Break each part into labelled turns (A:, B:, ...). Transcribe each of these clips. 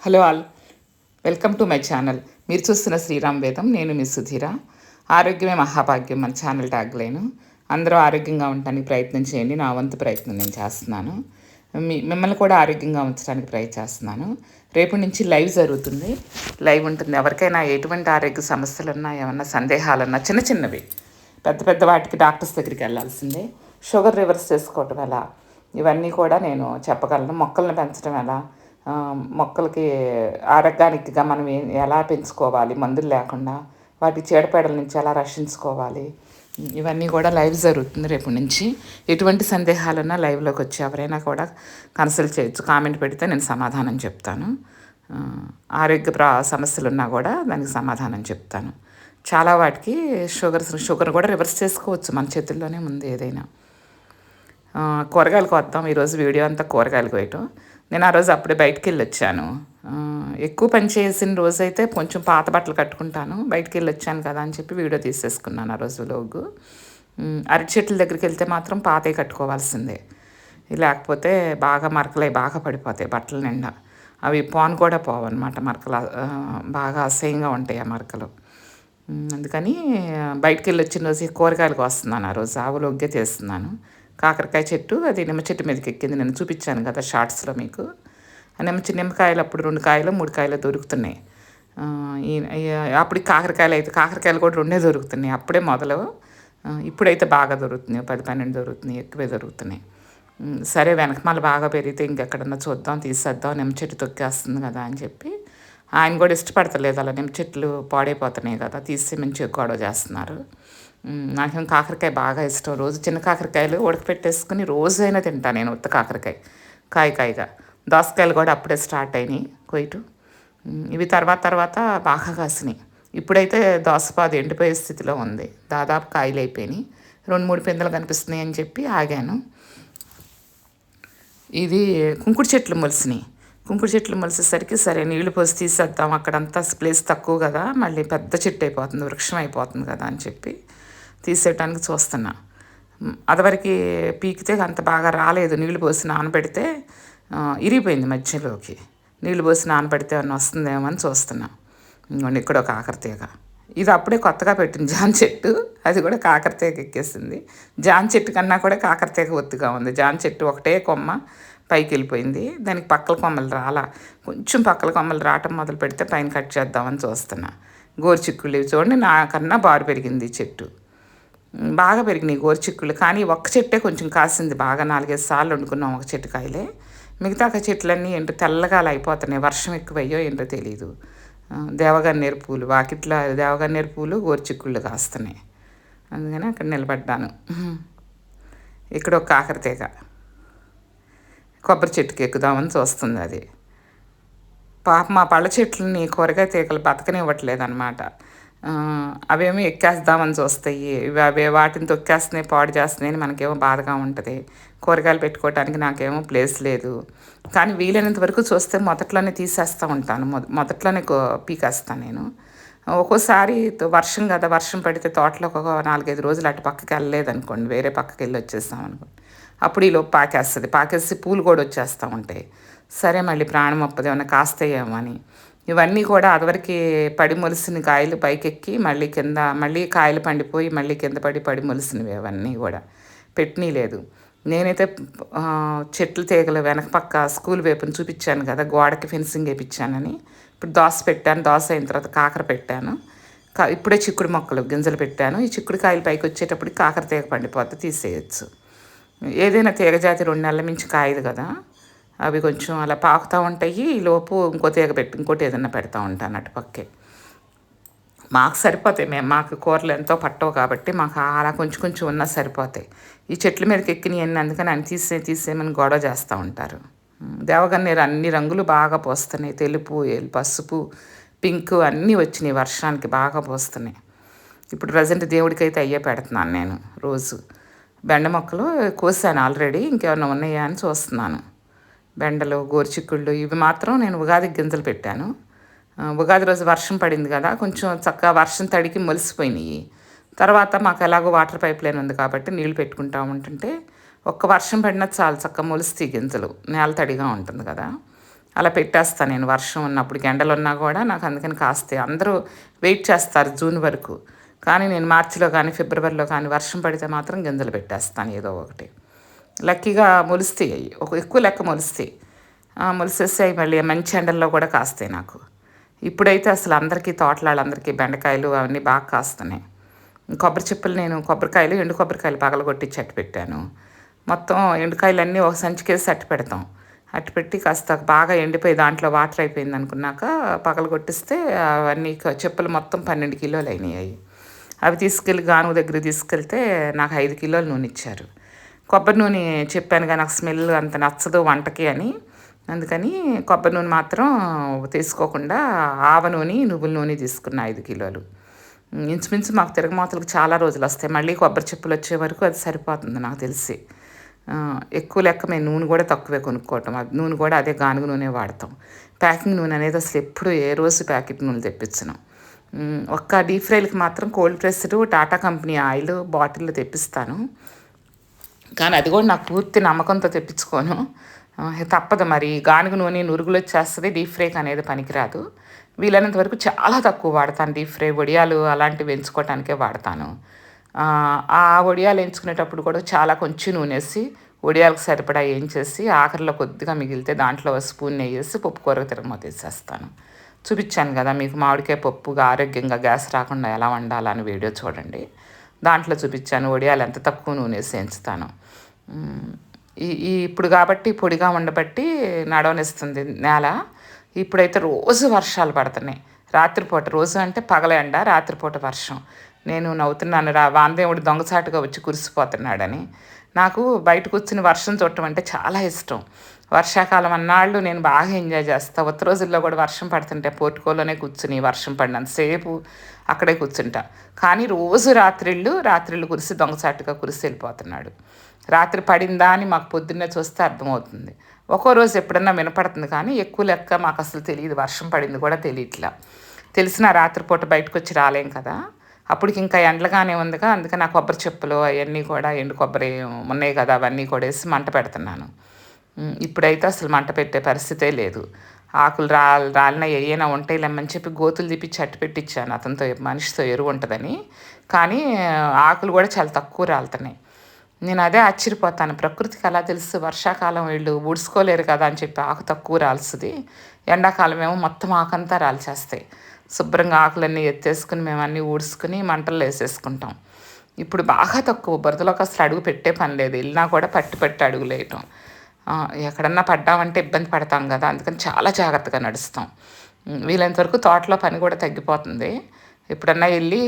A: Hello all, welcome to my channel. మీరు చూస్తున్న శ్రీరామ్ వేదం. నేను మీ సుధీర. ఆరోగ్యమే మహాభాగ్యం మన ఛానల్ ట్యాగ్లైను. అందరూ ఆరోగ్యంగా ఉండటానికి ప్రయత్నం చేయండి. నా వంతు ప్రయత్నం నేను చేస్తున్నాను. మిమ్మల్ని కూడా ఆరోగ్యంగా ఉంచడానికి ప్రయత్నం చేస్తున్నాను. రేపటి నుంచి లైవ్ జరుగుతుంది, లైవ్ ఉంటుంది. ఎవరికైనా ఎటువంటి ఆరోగ్య సమస్యలున్నా, ఏమన్నా సందేహాలున్నా, చిన్న చిన్నవి, పెద్ద పెద్ద వాటికి డాక్టర్స్ దగ్గరికి వెళ్ళాల్సిందే. షుగర్ రివర్స్ చేసుకోవటం ఎలా, ఇవన్నీ కూడా నేను చెప్పగలను. మొక్కలను పెంచడం ఎలా, మొక్కలకి ఆరోగ్యానికిగా మనం ఎలా పెంచుకోవాలి మందులు లేకుండా, వాటి చీడపీడల నుంచి ఎలా రక్షించుకోవాలి, ఇవన్నీ కూడా లైవ్ జరుగుతుంది రేపు నుంచి. ఎటువంటి సందేహాలున్నా లైవ్లోకి వచ్చి ఎవరైనా కూడా కన్సల్ట్ చేయొచ్చు. కామెంట్ పెడితే నేను సమాధానం చెప్తాను. ఆరోగ్య సమస్యలున్నా కూడా దానికి సమాధానం చెప్తాను. చాలా వాటికి షుగర్ కూడా రివర్స్ చేసుకోవచ్చు, మన చేతుల్లోనే ఉంది ఏదైనా. కూరగాయలకు వద్దాం. ఈరోజు వీడియో అంతా కూరగాయలు కోయటం. నేను ఆ రోజు అప్పుడే బయటికి వెళ్ళి వచ్చాను. ఎక్కువ పని చేసిన రోజైతే కొంచెం పాత బట్టలు కట్టుకుంటాను. బయటికి వెళ్ళి వచ్చాను కదా అని చెప్పి వీడియో తీసేసుకున్నాను ఆ రోజు లోగు. అరటి చెట్ల దగ్గరికి వెళ్తే మాత్రం పాతవి కట్టుకోవాల్సిందే, లేకపోతే బాగా మరకలై బాగా పడిపోతాయి బట్టల నిండా. అవి పోను కూడా పోవన్నమాట. మరకలు బాగా అసహ్యంగా ఉంటాయి ఆ మరకలు. అందుకని బయటికి వెళ్ళి వచ్చిన రోజు కూరగాయలకు వస్తున్నాను. ఆ రోజు ఆవులొగ్గే తీస్తున్నాను. కాకరకాయ చెట్టు, అది నిమ్మ చెట్టు మీదకి ఎక్కింది. నేను చూపించాను కదా షార్ట్స్లో మీకు. నిమ్మకాయలు అప్పుడు 2 కాయలు 3 కాయలు దొరుకుతున్నాయి. అప్పుడు కాకరకాయలు కూడా 2 దొరుకుతున్నాయి అప్పుడే మొదలు. ఇప్పుడైతే బాగా దొరుకుతున్నాయి, 10-12 దొరుకుతున్నాయి, ఎక్కువే దొరుకుతున్నాయి. సరే వెనకమాల బాగా పెరిగితే ఇంకెక్కడన్నా చూద్దాం, తీసేద్దాం, నిమ్మ చెట్టు తొక్కేస్తుంది కదా అని చెప్పి. ఆయన కూడా ఇష్టపడతలేదు అలా, నిమ్మ చెట్లు పాడైపోతున్నాయి కదా, తీసి మంచిగా గొడవ చేస్తున్నారు. నాకేం కాకరకాయ బాగా ఇష్టం. రోజు చిన్న కాకరకాయలు ఉడకపెట్టేసుకుని రోజైనా తింటాను నేను, ఉత్త కాకరకాయ కాయగా. దోసకాయలు కూడా అప్పుడే స్టార్ట్ అయినాయి కొయ్యటం. ఇవి తర్వాత బాగా కాసినాయి. ఇప్పుడైతే దోసపాదు ఎండిపోయే స్థితిలో ఉంది, దాదాపు కాయలు అయిపోయినాయి. 2-3 పిందెలు కనిపిస్తున్నాయి అని చెప్పి ఆగాను. ఇది కుంకుడు చెట్లు మొలిసినాయి. కుంకుడు చెట్లు మొలిసేసరికి సరే నీళ్లు పోసి తీసేద్దాం, అక్కడంతా ప్లేస్ తక్కువ కదా, మళ్ళీ పెద్ద చెట్టు అయిపోతుంది, వృక్షం అయిపోతుంది కదా అని చెప్పి తీసేయటానికి చూస్తున్నా. అదివరకు పీకితే అంత బాగా రాలేదు. నీళ్లు పోసి నానబెడితే ఇరిగిపోయింది మధ్యలోకి. నీళ్లు పోసి నానబెడితే ఏమన్నా వస్తుందేమో అని చూస్తున్నా. ఇంకోండి ఇక్కడ ఒక కాకరతీగ. ఇది అప్పుడే కొత్తగా పెట్టింది జాన్ చెట్టు, అది కూడా కాకరతీగ ఎక్కేసింది. జాన్ చెట్టు కన్నా కూడా కాకరతీగ ఒత్తుగా ఉంది. జాన్ చెట్టు ఒకటే కొమ్మ పైకి వెళ్ళిపోయింది, దానికి పక్కల కొమ్మలు రాలా. కొంచెం పక్కల కొమ్మలు రావటం మొదలు పెడితే పైన కట్ చేద్దామని చూస్తున్నా. గోరుచిక్కుళ్ళు ఇవి చూడండి, నాకన్నా బారు పెరిగింది ఈ చెట్టు. బాగా పెరిగినాయి గోరుచిక్కుళ్ళు. కానీ ఒక్క చెట్టే కొంచెం కాసింది బాగా. 4-5 సార్లు వండుకున్నాం ఒక చెట్టు కాయలే. మిగతా చెట్లన్నీ ఏంటో తెల్లగా అయిపోతున్నాయి, వర్షం ఎక్కువయ్యో ఏంటో తెలీదు. దేవగన్నేరు పూలు, వాకిట్ల దేవగన్నేరు పూలు గోరుచిక్కుళ్ళు కాస్తున్నాయి. అందుకని అక్కడ నిలబడ్డాను. ఇక్కడ ఒక కాకరతీగ కొబ్బరి చెట్టుకి ఎక్కుదామని చూస్తుంది అది. పాప మా పళ్ళ చెట్లని కూరగాయ తీగలు బతకనివ్వట్లేదు అనమాట. అవేమో ఎక్కేద్దామని చూస్తాయి, అవే వాటిని తొక్కేస్తున్నాయి, పాడు చేస్తున్నాయి అని మనకేమో బాధగా ఉంటుంది. కూరగాయలు పెట్టుకోవడానికి నాకేమో ప్లేస్ లేదు. కానీ వీలైనంత వరకు చూస్తే మొదట్లోనే తీసేస్తూ ఉంటాను, మొదట్లోనే పీకేస్తాను నేను. ఒక్కోసారి వర్షం కదా, వర్షం పడితే తోటలోకి ఒక 4-5 రోజులు అటు పక్కకి వెళ్ళలేదనుకోండి, వేరే పక్కకి వెళ్ళి వచ్చేస్తాం అనుకోండి, అప్పుడు ఈలోపు పాకేసి పూలు కూడా వచ్చేస్తూ ఉంటాయి. సరే మళ్ళీ ప్రాణం ఒప్పది, ఏమన్నా కాస్తాయేమో అని. ఇవన్నీ కూడా అదివరకు పడి మొలిసిన కాయలు పైకెక్కి మళ్ళీ కాయలు పండిపోయి మళ్ళీ కింద పడి మొలిసినవి అవన్నీ కూడా పెట్టినీ లేదు. నేనైతే చెట్లు తీగలు వెనక పక్క స్కూల్ వైపుని చూపించాను కదా, గోడకి ఫెన్సింగ్ వేయించానని. ఇప్పుడు దోస పెట్టాను, దోస అయిన తర్వాత కాకర పెట్టాను. ఇప్పుడే చిక్కుడు మొక్కలు గింజలు పెట్టాను. ఈ చిక్కుడు కాయలు పైకి వచ్చేటప్పటికి కాకర తీగ పండిపోతే తీసేయచ్చు. ఏదైనా తీగ జాతి 2 నెలల మించి కాయదు కదా, అవి కొంచెం అలా పాకుతూ ఉంటాయి. ఈ లోపు ఇంకో తీగ పెట్టి ఇంకోటి ఏదైనా పెడతా ఉంటాను అటు పక్కే. మాకు సరిపోతాయి, మాకు కూరలు ఎంతో పట్టవు కాబట్టి మాకు అలా కొంచెం ఉన్నా సరిపోతాయి. ఈ చెట్ల మీదకి ఎక్కినవన్నీ అందుకని అని తీసేయమని గొడవ చేస్తూ ఉంటారు. దేవగన్నేరు అన్ని రంగులు బాగా పోస్తున్నాయి, తెలుపు, పసుపు, పింక్ అన్నీ వచ్చినాయి, వర్షానికి బాగా పోస్తున్నాయి. ఇప్పుడు ప్రజెంట్ దేవుడికైతే అయ్యే పెడుతున్నాను నేను రోజు. బెండ మొక్కలు కోసాను ఆల్రెడీ, ఇంకేమైనా ఉన్నాయా అని చూస్తున్నాను. బెండలు, గోరుచిక్కుళ్ళు ఇవి మాత్రం నేను ఉగాదికి గింజలు పెట్టాను. ఉగాది రోజు వర్షం పడింది కదా, కొంచెం చక్కగా వర్షం తడికి మొలిసిపోయినాయి. తర్వాత మాకు ఎలాగో వాటర్ పైప్ లైన్ ఉంది కాబట్టి నీళ్లు పెట్టుకుంటూ ఉంటుంటే ఒక్క వర్షం పడినా చాలు చక్కగా మొలుస్తాయి గింజలు, నేల తడిగా ఉంటుంది కదా. అలా పెట్టేస్తాను నేను వర్షం ఉన్నప్పుడు. ఎండలు ఉన్నా కూడా నాకు అందుకని కాస్తాయి. అందరూ వెయిట్ చేస్తారు జూన్ వరకు. కానీ నేను మార్చిలో కానీ ఫిబ్రవరిలో కానీ వర్షం పడితే మాత్రం గింజలు పెట్టేస్తాను ఏదో ఒకటి. లక్కీగా మొలుస్తాయి అవి, ఎక్కువ లెక్క మొలుస్తాయి. మొలిసేస్తాయి, మళ్ళీ మంచి ఎండల్లో కూడా కాస్తాయి నాకు. ఇప్పుడైతే అసలు అందరికీ తోటలాళ్ళందరికీ బెండకాయలు అవన్నీ బాగా కాస్తున్నాయి. కొబ్బరి చిప్పలు నేను కొబ్బరికాయలు ఎండు కొబ్బరికాయలు పగలగొట్టి అట్టు పెట్టాను. మొత్తం ఎండుకాయలన్నీ ఒక సంచికేసి అట్టు పెడతాం. అట్టు పెట్టి కాస్త బాగా ఎండిపోయి దాంట్లో వాటర్ అయిపోయింది అనుకున్నాక పగలగొట్టిస్తే అవన్నీ చెప్పులు మొత్తం 12 కిలోలు అయినాయి. అవి తీసుకెళ్ళి గానుగ దగ్గరికి తీసుకెళ్తే నాకు 5 కిలోల నూనె ఇచ్చారు. కొబ్బరి నూనె చెప్పానుగా నాకు స్మెల్ అంత నచ్చదు వంటకి అని, అందుకని కొబ్బరి నూనె మాత్రం తీసుకోకుండా ఆవ నూనె నువ్వుల నూనె తీసుకున్న 5 కిలోలు. ఇంచుమించు మాకు తిరగమాతలకు చాలా రోజులు వస్తాయి. మళ్ళీ కొబ్బరి చెప్పులు వచ్చే వరకు అది సరిపోతుంది నాకు తెలిసి. ఎక్కువ లెక్క మేము నూనె కూడా తక్కువే కొనుక్కోవటం. నూనె కూడా అదే గానుగ నూనె వాడతాం. ప్యాకింగ్ నూనె అనేది అసలు ఎప్పుడు ఏ రోజు ప్యాకెట్ నూనె తెప్పించినాం. ఒక్క డీప్ ఫ్రైలకి మాత్రం cold pressed Tata company oil బాటిల్లో తెప్పిస్తాను. కానీ అది కూడా నాకు పూర్తి నమ్మకంతో తెప్పించుకోను. తప్పదు మరి, గానుగ నూనె నురుగులు వచ్చేస్తుంది, డీప్ ఫ్రైకి అనేది పనికిరాదు. వీలైనంత వరకు చాలా తక్కువ వాడతాను డీప్ ఫ్రై. వడియాలు అలాంటివి ఎంచుకోవటానికే వాడతాను. ఆ వడియాలు ఎంచుకునేటప్పుడు కూడా చాలా కొంచెం నూనె వేసి వడియాలకు సరిపడా వేయించేసి ఆఖరిలో కొద్దిగా మిగిలితే దాంట్లో స్పూన్ నెయ్యి వేసి పప్పు కూరకు తిరగమూత వేసేస్తాను. చూపించాను కదా మీకు మామిడికాయ పప్పుగా ఆరోగ్యంగా గ్యాస్ రాకుండా ఎలా వండాలని వీడియో చూడండి. దాంట్లో చూపించాను వడియాలు ఎంత తక్కువ నూనె వేసి ఎంచుతాను. ఇప్పుడు కాబట్టి పొడిగా ఉండబట్టి నడవనిస్తుంది నేల. ఇప్పుడైతే రోజు వర్షాలు పడుతున్నాయి. రాత్రిపూట, రోజు అంటే పగల ఎండ, రాత్రిపూట వర్షం. నేను నవ్వుతున్నాను, వానదేవుడు దొంగచాటుగా వచ్చి కురిసిపోతున్నాడని. నాకు బయట కూర్చుని వర్షం చూడటం అంటే చాలా ఇష్టం. వర్షాకాలం అన్నాళ్ళు నేను బాగా ఎంజాయ్ చేస్తాను. ఒత్త రోజుల్లో కూడా వర్షం పడుతుంటే పోర్టుకోలోనే కూర్చుని వర్షం పడినంతసేపు అక్కడే కూర్చుంటా. కానీ రోజు రాత్రిళ్ళు కురిసి దొంగచాటుగా కురిసి వెళ్ళిపోతున్నాడు. రాత్రి పడిందా అని మాకు పొద్దున్నే చూస్తే అర్థమవుతుంది. ఒక్కో రోజు ఎప్పుడన్నా వినపడుతుంది, కానీ ఎక్కువ లెక్క మాకు అసలు తెలియదు. వర్షం పడింది కూడా తెలియట్లా. తెలిసిన రాత్రిపూట బయటకు వచ్చి రాలేం కదా, అప్పటికి ఇంకా ఎండలుగానే ఉందిగా. అందుకని నా కొబ్బరి చెప్పులు అవన్నీ కూడా ఎండు కొబ్బరి ఉన్నాయి కదా, అవన్నీ కూడా వేసి మంట పెడుతున్నాను. ఇప్పుడైతే అసలు మంట పెట్టే పరిస్థితే లేదు. ఆకులు రాలిన ఏమైనా ఉంటాయి లేమని చెప్పి గోతులు తీపి అట్టు పెట్టించాను అతనితో, మనిషితో ఎరువు ఉంటుందని. కానీ ఆకులు కూడా చాలా తక్కువ రాలుతున్నాయి. నేను అదే ఆశ్చర్యపోతాను, ప్రకృతికి అలా తెలుసు వర్షాకాలం వీళ్ళు ఊడ్చుకోలేరు కదా అని చెప్పి ఆకు తక్కువ రాల్సింది, ఎండాకాలం ఏమో మొత్తం ఆకంతా రాల్చేస్తాయి. శుభ్రంగా ఆకులన్నీ ఎత్తేసుకుని మేము అన్నీ ఊడ్చుకుని మంటల్లో వేసేసుకుంటాం. ఇప్పుడు బాగా తక్కువ, బురదలోకి అసలు అడుగు పెట్టే పని లేదు. వెళ్ళినా కూడా పట్టి అడుగులు వేయటం. ఎక్కడన్నా పడ్డామంటే ఇబ్బంది పడతాం కదా, అందుకని చాలా జాగ్రత్తగా నడుస్తాం. వీలైనంతవరకు తోటలో పని కూడా తగ్గిపోతుంది. ఎప్పుడన్నా వెళ్ళి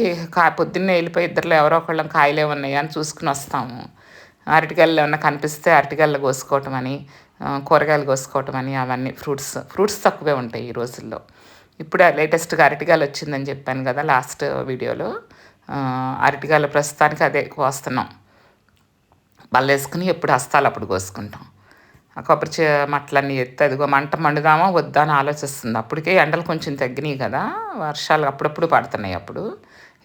A: పొద్దున్నే వెళ్ళిపోయి ఇద్దరిలో ఎవరో ఒకళ్ళం కాయలే ఉన్నాయా అని చూసుకుని వస్తాము. అరటికాయలు ఏమన్నా కనిపిస్తే అరటికాయలు కోసుకోవటం అని, కూరగాయలు కోసుకోవటం అని, అవన్నీ ఫ్రూట్స్ తక్కువే ఉంటాయి ఈ రోజుల్లో. ఇప్పుడే లేటెస్ట్గా అరటికాయలు వచ్చిందని చెప్పాను కదా లాస్ట్ వీడియోలో. అరటికాయలు ప్రస్తుతానికి అదే కోస్తున్నాం. బల్లేసుకుని ఎప్పుడు హస్తాలు అప్పుడు కోసుకుంటాం. ఆ కొబ్బరి మట్టలన్నీ ఎత్తి అదిగో మంట మండుదామా వద్దా అని ఆలోచిస్తుంది. అప్పటికే ఎండలు కొంచెం తగ్గినాయి కదా, వర్షాలు అప్పుడప్పుడు పడుతున్నాయి. అప్పుడు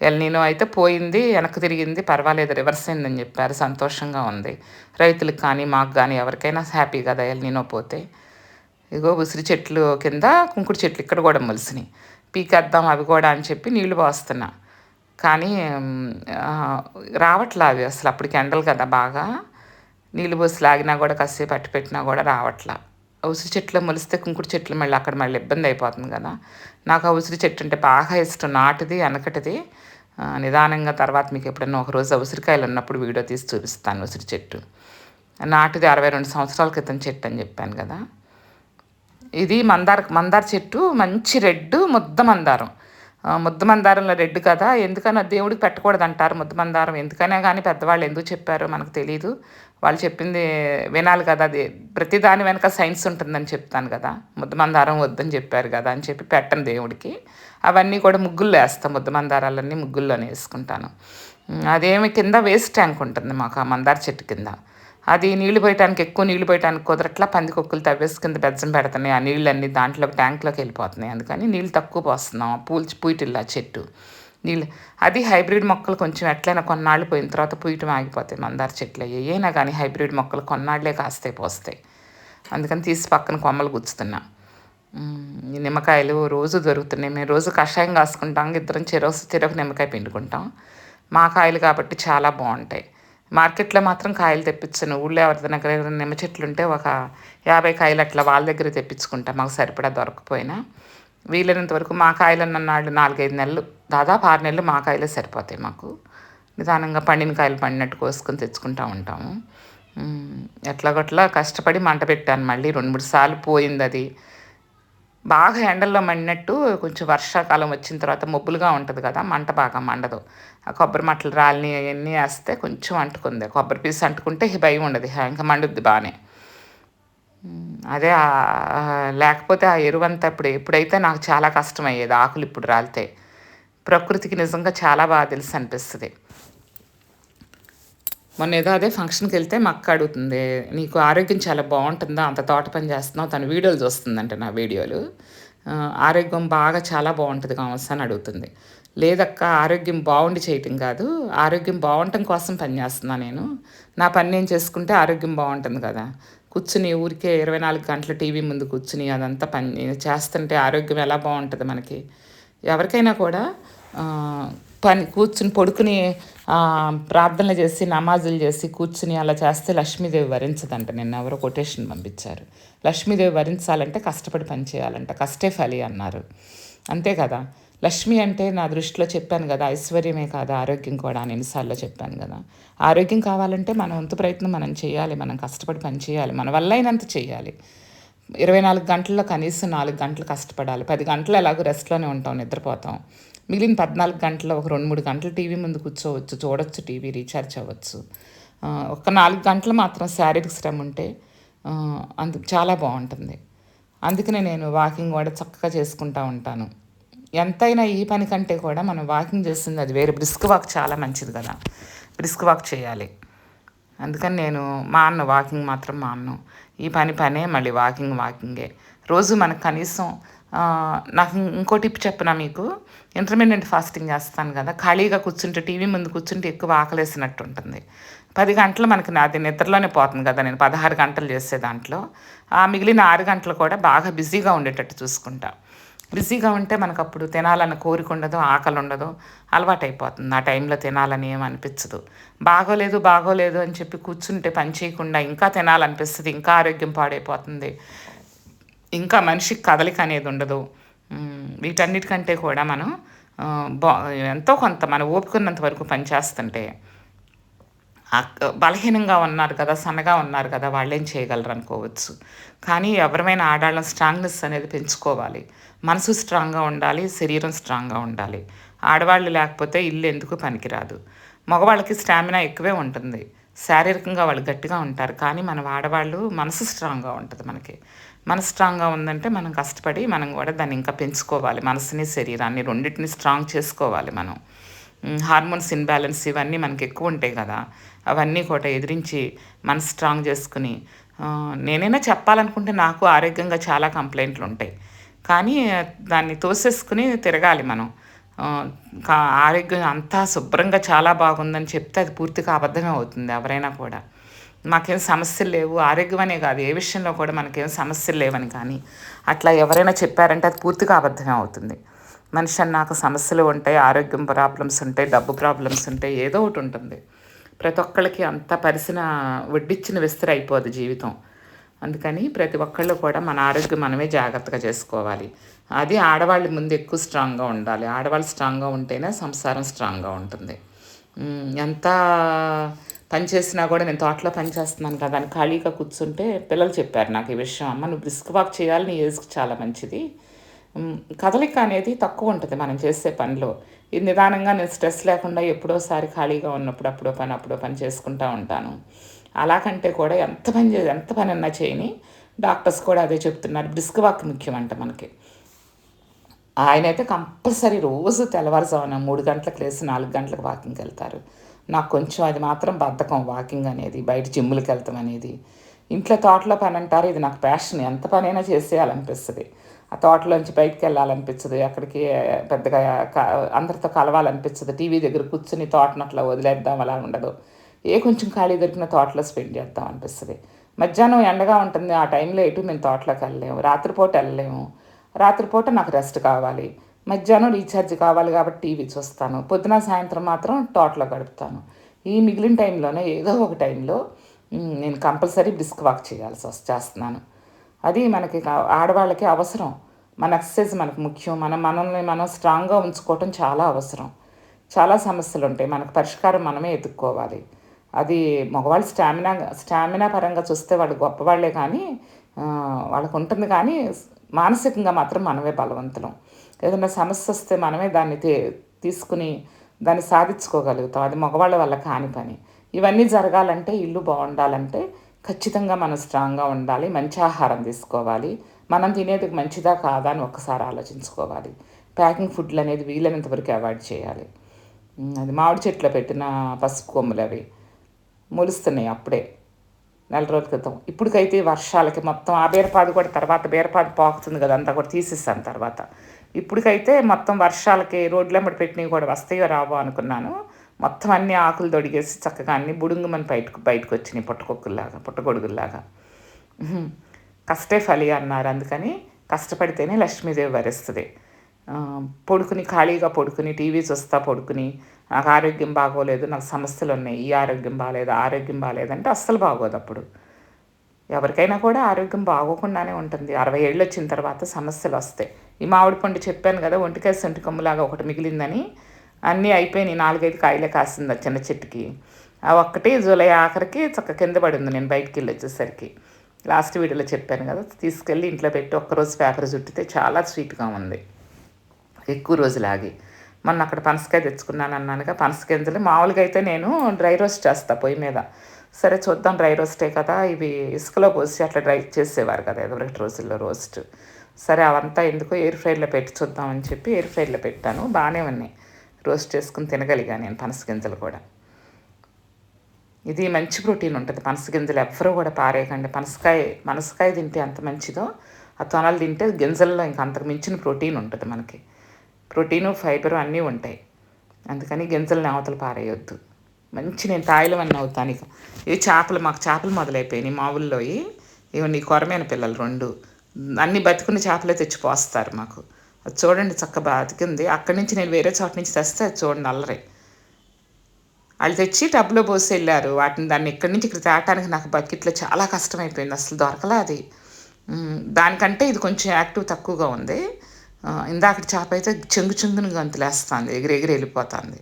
A: ఎల్నీనో అయితే పోయింది, వెనక్కి తిరిగింది, పర్వాలేదు, రివర్స్ అయిందని చెప్పారు. సంతోషంగా ఉంది రైతులకు కానీ మాకు కానీ ఎవరికైనా హ్యాపీ కదా ఎల్నీనో పోతే. ఇగో ఉసిరి చెట్లు కింద కుంకుడు చెట్లు ఇక్కడ కూడా మొలిసినాయి, పీకేద్దాం అవి కూడా అని చెప్పి నీళ్లు పోస్తున్నా. కానీ రావట్లా అవి అసలు. అప్పటికి ఎండలు కదా బాగా, నీళ్ళు పోసి లాగినా కూడా కాసేపు అట్టు పెట్టినా కూడా రావట్లా. ఉసిరి చెట్లు మొలిస్తే కుంకుడు చెట్లు మళ్ళీ అక్కడ మళ్ళీ ఇబ్బంది అయిపోతుంది కదా. నాకు ఆ ఉసిరి చెట్టు అంటే బాగా ఇష్టం, నాటిది వెనకటిది. నిదానంగా తర్వాత మీకు ఎప్పుడన్నా ఒకరోజు ఉసిరికాయలు ఉన్నప్పుడు వీడియో తీసి చూపిస్తాను. ఉసిరి చెట్టు నాటిది 62 సంవత్సరాల క్రితం చెట్టు అని చెప్పాను కదా. ఇది మందార చెట్టు, మంచి రెడ్ ముద్ద మందారం. ముద్ద మందారంలో రెడ్ కదా, ఎందుకని దేవుడికి పెట్టకూడదు అంటారు ముద్ద మందారం. ఎందుకనే కానీ పెద్దవాళ్ళు ఎందుకు చెప్పారో మనకు తెలీదు. వాళ్ళు చెప్పింది వినాలి కదా, అది ప్రతి దాని వెనక సైన్స్ ఉంటుందని చెప్తాను కదా. ముద్ద మందారం వద్దని చెప్పారు కదా అని చెప్పి పెట్టను దేవుడికి. అవన్నీ కూడా ముగ్గుల్లో వేస్తాం, ముద్ద మందారాలన్నీ ముగ్గుల్లోనే వేసుకుంటాను. అదేమి కింద వేస్ట్ ట్యాంక్ ఉంటుంది మాకు ఆ మందార చెట్టు కింద. అది నీళ్లు పోయటానికి, ఎక్కువ నీళ్లు పోయటానికి కుదరట్లా, పందికొక్కులు తవ్వేసి కింద బెజ్జం పెడుతున్నాయి. ఆ నీళ్ళన్నీ దాంట్లో ట్యాంక్లోకి వెళ్ళిపోతున్నాయి. అందుకని నీళ్ళు తక్కువ పోస్తున్నాం. పూయటిల్లా చెట్టు నీళ్ళు. అది హైబ్రిడ్ మొక్కలు కొంచెం ఎట్లయినా కొన్నాళ్ళు పోయిన తర్వాత పూయటం ఆగిపోతాయి. మందార చెట్లు ఏమైనా కానీ హైబ్రిడ్ మొక్కలు కొన్నాళ్లే కాస్తాయి, పోస్తాయి. అందుకని తీసి పక్కన కొమ్మలు గుచ్చుతున్నా. ఈ నిమ్మకాయలు రోజు దొరుకుతున్నాయి. మేము రోజు కషాయం కాసుకుంటాం. ఇద్దరం చెరొక నిమ్మకాయ పిండుకుంటాం. మా కాయలు కాబట్టి చాలా బావుంటాయి. మార్కెట్‌లో మాత్రం కాయలు తెప్పించను. ఊళ్ళో ఎవరి దగ్గర నిమ్మ చెట్లుంటే ఒక 50 కాయలు అట్లా వాళ్ళ దగ్గర తెప్పించుకుంటా. మాకు సరిపడా దొరకకపోయినా. వీలైనంత వరకు మా కాయలున్నన్నాళ్ళు 4, 5 నెలలు దాదాపు 6 నెలలు మా కాయలే సరిపోతాయి మాకు. నిదానంగా పండిన కాయలు పండినట్టు కోసుకొని తెచ్చుకుంటా ఉంటాము. హ్మ్. ఎట్లాగొట్లా కష్టపడి మంట పెట్టాను మళ్ళీ 2, 3 సార్లు పోయిందది. బాగా ఎండల్లో మండినట్టు కొంచెం వర్షాకాలం వచ్చిన తర్వాత మబ్బులుగా ఉంటది కదా! మంట బాగా మండదు. ఆ కొబ్బరి మట్టలు రాలినయి అయన్నీ ఏస్తే కొంచెం అంటుకుంది. కొబ్బరి పీసు అంటుకుంటే భయం ఉండదు. ఇంక మండుద్ది బానే. అదే లేకపోతే ఆ ఎరువంతా ఎప్పుడైతే నాకు చాలా కష్టమయ్యేది ఆకులు ఇప్పుడు రాలితే. ప్రకృతికి నిజంగా చాలా తెలుసనిపిస్తది. మొన్నేదో అదే ఫంక్షన్‌కెళ్తే మా అక్క అడుగుతుంది, "నీకు ఆరోగ్యం చాలా బావుంటుందా? అంత తోట పని చేస్తున్నావు." తను వీడియోలు చూస్తుందంట నా వీడియోలు. "ఆరోగ్యం బాగా చాలా బావుంటది కామర్స్" అని అడుగుతుంది. లేదక్క ఆరోగ్యం బావుండి చేయటం కాదు, ఆరోగ్యం బావుంటం కోసం పని చేస్తున్నా నేను. నా పని నేను చేసుకుంటే ఆరోగ్యం బావుంటుంది కదా! కూర్చుని ఊరికే 24 గంటలు టీవీ ముందు కూర్చుని అదంతా పని చేస్తుంటే ఆరోగ్యం ఎలా బావుంటది మనకి? ఎవరికైనా కూడా కూర్చుని పడుకుని ప్రార్థనలు చేసి, నమాజులు చేసి, కూర్చుని అలా చేస్తే లక్ష్మీదేవి వరించదంట. నిన్నెవరో కొటేషన్ పంపించారు. లక్ష్మీదేవి వరించాలంటే కష్టపడి పని చేయాలంట. కష్టే ఫలి అన్నారు. అంతే కదా! లక్ష్మి అంటే నా దృష్టిలో చెప్పాను కదా! ఐశ్వర్యమే కాదు ఆరోగ్యం కూడా అని ఎన్నిసార్లో చెప్పాను కదా! ఆరోగ్యం కావాలంటే మన వంతు ప్రయత్నం మనం చేయాలి. మనం కష్టపడి పని చేయాలి. మన వల్ల అయినంత చేయాలి. 24 గంటల్లో కనీసం 4 గంటలు కష్టపడాలి. 10 గంటలు ఎలాగో రెస్ట్‌లోనే ఉంటాం, నిద్రపోతాం. మిగిలిన 14 గంటల్లో ఒక 2, 3 గంటలు టీవీ ముందు కూర్చోవచ్చు, చూడొచ్చు టీవీ, రీచార్జ్ అవ్వచ్చు. ఒక 4 గంటలు మాత్రం శారీరక శ్రమ ఉంటే అందుకు చాలా బావుంటుంది. అందుకనే నేను వాకింగ్ కూడా చక్కగా చేసుకుంటా ఉంటాను. ఎంతైనా ఈ పని కంటే కూడా మనం వాకింగ్ చేస్తుంది అది వేరే. బ్రిస్క్ వాక్ చాలా మంచిది కదా! బ్రిస్క్ వాక్ చేయాలి. అందుకని నేను మానను, వాకింగ్ మాత్రం మానను. ఈ పనే మళ్ళీ వాకింగే. రోజు మనకు కనీసం నాకు ఇంకో టిప్ చెప్పనా మీకు? ఇంటర్మిటెంట్ ఫాస్టింగ్ చేస్తాను కదా! ఖాళీగా కూర్చుంటే టీవీ ముందు కూర్చుంటే ఎక్కువ ఆకలేసినట్టు ఉంటుంది. 10 గంటలు మనకి నాది నిద్రలోనే పోతుంది కదా! నేను 16 గంటలు చేసే దాంట్లో. ఆ మిగిలిన 6 గంటలు కూడా బాగా బిజీగా ఉండేటట్టు చూసుకుంటా. బిజీగా ఉంటే మనకప్పుడు తినాలన్న కోరిక ఉండదు, ఆకలి ఉండదు. అలవాటైపోతుంది. ఆ టైంలో తినాలని ఏమి అనిపించదు. బాగోలేదు అని చెప్పి కూర్చుంటే పని చేయకుండా ఇంకా తినాలనిపిస్తది. ఇంకా ఆరోగ్యం పాడైపోతుంది. ఇంకా మనిషికి కదలిక అనేది ఉండదు. వీటన్నిటికంటే కూడా మనం బా ఎంతో కొంత మన ఓపిక ఉన్నంత వరకు పని చేస్తుంటే బలహీనంగా ఉన్నారు కదా! సన్నగా ఉన్నారు కదా! వాళ్ళేం చేయగలరు అనుకోవచ్చు. కానీ ఎవరమైనా ఆడాళ్ళం స్ట్రాంగ్‌నెస్ అనేది పెంచుకోవాలి. మనసు స్ట్రాంగ్‌గా ఉండాలి. శరీరం స్ట్రాంగ్‌గా ఉండాలి. ఆడవాళ్ళు లేకపోతే ఇల్లు ఎందుకు పనికిరాదు. మగవాళ్ళకి స్టామినా ఎక్కువే ఉంటుంది. శారీరకంగా వాళ్ళు గట్టిగా ఉంటారు. కానీ మనం ఆడవాళ్ళు మనసు స్ట్రాంగ్‌గా ఉంటది మనకి. మనసు స్ట్రాంగ్‌గా ఉందంటే మనం కష్టపడి మనం కూడా దాన్ని ఇంకా పెంచుకోవాలి. మనసుని, శరీరాన్ని రెండిటిని స్ట్రాంగ్ చేసుకోవాలి మనం. హార్మోన్స్ ఇన్‌బ్యాలెన్స్ ఇవన్నీ మనకి ఎక్కువ ఉంటాయి కదా! అవన్నీ కూడా ఎదిరించి మనసు స్ట్రాంగ్ చేసుకుని నేనైనా చెప్పాలనుకుంటే నాకు ఆరోగ్యంగా చాలా కంప్లైంట్లు ఉంటాయి. కానీ దాన్ని తోసేసుకుని తిరగాలి మనం. ఆరోగ్యం అంతా శుభ్రంగా చాలా బాగుందని చెప్తే అది పూర్తిగా అబద్ధమే అవుతుంది ఎవరైనా కూడా. మాకేం సమస్యలు లేవు, ఆరోగ్యం అనే కాదు ఏ విషయంలో కూడా మనకేం సమస్యలు లేవని కానీ అట్లా ఎవరైనా చెప్పారంటే అది పూర్తిగా అబద్ధమే అవుతుంది. మనిషి అన్నాక సమస్యలు ఉంటాయి, ఆరోగ్యం ప్రాబ్లమ్స్ ఉంటాయి, డబ్బు ప్రాబ్లమ్స్ ఉంటాయి, ఏదో ఒకటి ఉంటుంది. ప్రతి ఒక్కళ్ళకి అంత పరిసిన వడ్డిచ్చిన విస్తరి అయిపోదు జీవితం. అందుకని ప్రతి ఒక్కళ్ళు కూడా మన ఆరోగ్యం మనమే జాగ్రత్తగా చేసుకోవాలి. అది ఆడవాళ్ళ ముందు ఎక్కువ స్ట్రాంగ్‌గా ఉండాలి. ఆడవాళ్ళు స్ట్రాంగ్‌గా ఉంటేనే సంసారం స్ట్రాంగ్‌గా ఉంటుంది. ఎంత పని చేసినా కూడా నేను తోటలో పని చేస్తున్నాను కదా అని ఖాళీగా కూర్చుంటే పిల్లలు చెప్పారు నాకు ఈ విషయం. అమ్మ నువ్వు బ్రిస్క్ వాక్ చేయాలి, నీ ఏజ్‌కి చాలా మంచిది. కదలిక అనేది తక్కువ ఉంటుంది మనం చేసే పనిలో. ఇది నిదానంగా నేను స్ట్రెస్ లేకుండా ఎప్పుడోసారి ఖాళీగా ఉన్నప్పుడు అప్పుడో పని చేసుకుంటా ఉంటాను. అలా కంటే కూడా ఎంత పనన్నా చేయని డాక్టర్స్ కూడా అదే చెప్తున్నారు. బ్రిస్క్ వాక్ ముఖ్యమంట మనకి. ఆయనైతే కంపల్సరీ రోజు తెల్లవారుజామున 3 గంటలకు లేసి 4 గంటలకు వాకింగ్‌కెళ్తారు. నాకు కొంచెం అది మాత్రం బద్ధకం వాకింగ్ అనేది, బయట జిమ్‌లకెళ్తాం అనేది. ఇంట్లో తోటలో పనంటారు ఇది నాకు ప్యాషన్. ఎంత పనైనా చేసేయాలనిపిస్తది. ఆ తోటలోంచి బయటికెళ్ళాలనిపించదు. ఎక్కడికి పెద్దగా క అందరితో కలవాలనిపించదు. టీవీ దగ్గర కూర్చొని తోటనట్లా వదిలేద్దాం అలా ఉండదు. కొంచెం ఖాళీ దొరికిన తోటలో స్పెండ్ చేద్దాం అనిపిస్తది. మధ్యాహ్నం ఎండగా ఉంటుంది, ఆ టైంలో ఎటు మేము తోటలోకి వెళ్ళలేము, రాత్రిపూట వెళ్ళలేము. రాత్రిపూట నాకు రెస్ట్ కావాలి, మధ్యాహ్నం రీఛార్జ్ కావాలి కాబట్టి టీవీ చూస్తాను, పొద్దున సాయంత్రం మాత్రం తోటలో గడుపుతాను. ఈ మిగిలిన టైంలోనే ఏదో ఒక టైంలో నేను కంపల్సరీ బ్రిస్క్ వాక్ చేస్తున్నాను. అది మనకి ఆడవాళ్ళకి అవసరం. మన ఎక్సర్సైజ్ మనకు ముఖ్యం. మనల్ని మనం స్ట్రాంగ్గా ఉంచుకోవటం చాలా అవసరం. చాలా సమస్యలు ఉంటాయి, మనకు పరిష్కారం మనమే ఎత్తుక్కోవాలి. అది మగవాళ్ళు స్టామినా పరంగా చూస్తే వాళ్ళు గొప్పవాళ్లే కానీ వాళ్ళకు ఉంటుంది, కానీ మానసికంగా మాత్రం మనమే బలవంతులం. ఏదైనా సమస్య వస్తే మనమే దాన్ని తీసుకుని దాన్ని సాధించుకోగలుగుతాం. అది మగవాళ్ళ వల్ల కాని పని. ఇవన్నీ జరగాలంటే, ఇల్లు బాగుండాలంటే ఖచ్చితంగా మనం స్ట్రాంగ్గా ఉండాలి, మంచి ఆహారం తీసుకోవాలి. మనం తినేది మంచిదా కాదా అని ఒక్కసారి ఆలోచించుకోవాలి. ప్యాకింగ్ ఫుడ్లు అనేది వీలైనంత వరకు అవాయిడ్ చేయాలి. అది మామిడి చెట్లో పెట్టిన పసుపు కొమ్ములు అవి మొలుస్తున్నాయి అప్పుడే, నెల రోజుల క్రితం. ఇప్పటికైతే వర్షాలకి మొత్తం ఆ బీరపాదు కూడా, తర్వాత బీరపాదు పాకుతుంది కదా, అంతా కూడా తీసేసాను తర్వాత. ఇప్పటికైతే మొత్తం వర్షాలకి రోడ్లెంబడి పెట్టినవి కూడా వస్తాయో రావో అనుకున్నాను. మొత్తం అన్ని ఆకులు తొడిగేసి చక్కగా అన్ని బుడుంగుమని బయటకు వచ్చినాయి, పుట్టగొడుగుల్లాగా. కష్టే ఫలి అన్నారు, అందుకని కష్టపడితేనే లక్ష్మీదేవి వరిస్తుంది. ఖాళీగా పడుకుని టీవీ చూస్తా పడుకుని నాకు ఆరోగ్యం బాగోలేదు, నాకు సమస్యలు ఉన్నాయి, ఈ ఆరోగ్యం బాగాలేదు, ఆరోగ్యం బాగాలేదంటే అస్సలు బాగోదు. అప్పుడు ఎవరికైనా కూడా ఆరోగ్యం బాగోకుండానే ఉంటుంది. 60 ఏళ్ళు వచ్చిన తర్వాత సమస్యలు వస్తాయి. ఈ మామిడి పండు చెప్పాను కదా, ఒంటికాయ సొంటి కొమ్ములాగా ఒకటి మిగిలిందని. అన్నీ అయిపోయినాయి, 4-5 కాయలే కాసింది ఆ చిన్న చెట్టుకి. ఆ ఒక్కటి జూలై ఆఖరికి చక్క కింద పడింది నేను బయటికి వెళ్ళి వచ్చేసరికి. లాస్ట్ వీడియోలో చెప్పాను కదా, తీసుకెళ్ళి ఇంట్లో పెట్టి ఒక్కరోజు పేపర్ చుట్టితే చాలా స్వీట్గా ఉంది, ఎక్కువ రోజులాగి. మొన్న అక్కడ పనసకాయ తెచ్చుకున్నాను అన్నానుగా, పనసగింజలు మామూలుగా అయితే నేను డ్రై రోస్ట్ చేస్తాను పొయ్యి మీద. సరే చూద్దాం, డ్రై రోస్టే కదా, ఇవి ఇసుకలో పోసి అట్లా డ్రై చేసేవారు కదా ఎదురటి రోజుల్లో రోస్ట్. సరే అవంతా ఎందుకో ఎయిర్ ఫ్రైలో పెట్టి చూద్దామని చెప్పి ఎయిర్ ఫ్రైలో పెట్టాను, బాగానే ఉన్నాయి. రోస్ట్ చేసుకుని తినగలిగాను నేను పనసగింజలు కూడా. ఇది మంచి ప్రోటీన్ ఉంటుంది పనసగింజలు, ఎవ్వరూ కూడా పారేయకండి. పనసకాయ తింటే ఎంత మంచిదో, ఆ తొనలు తింటే గింజల్లో ఇంకా అంతకు మించిన ప్రోటీన్ ఉంటుంది మనకి. ప్రోటీను, ఫైబరు అన్నీ ఉంటాయి. అందుకని గింజలని అవతల పారేయొద్దు. నేను తాయిలం అన్నీ అవుతాను. ఇక ఇవి మాకు చేపలు మొదలైపోయినాయి మా ఊళ్ళో. ఇవన్నీ కొరమైన పిల్లలు 2 అన్నీ బతుకున్న చేపలే తెచ్చి పోస్తారు మాకు. అది చూడండి చక్క బతికింది. అక్కడి నుంచి నేను వేరే చోట నుంచి తెస్తే అది చూడండి అల్లరి. వాళ్ళు తెచ్చి టబ్లో పోసి వెళ్ళారు దాన్ని ఇక్కడి నుంచి ఇక్కడ తేటానికి నాకు బకెట్లో చాలా కష్టమైపోయింది, అసలు దొరకలా అది. దానికంటే ఇది కొంచెం యాక్టివ్ తక్కువగా ఉంది. ఇందాకటి చేప అయితే చెంగుని గంతులేస్తుంది, ఎగిరి వెళ్ళిపోతుంది.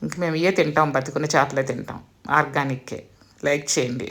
A: ఇంక మేము తింటాం, బతుకున్న చేపలే తింటాం, ఆర్గానిక్కే. లైక్ చేయండి.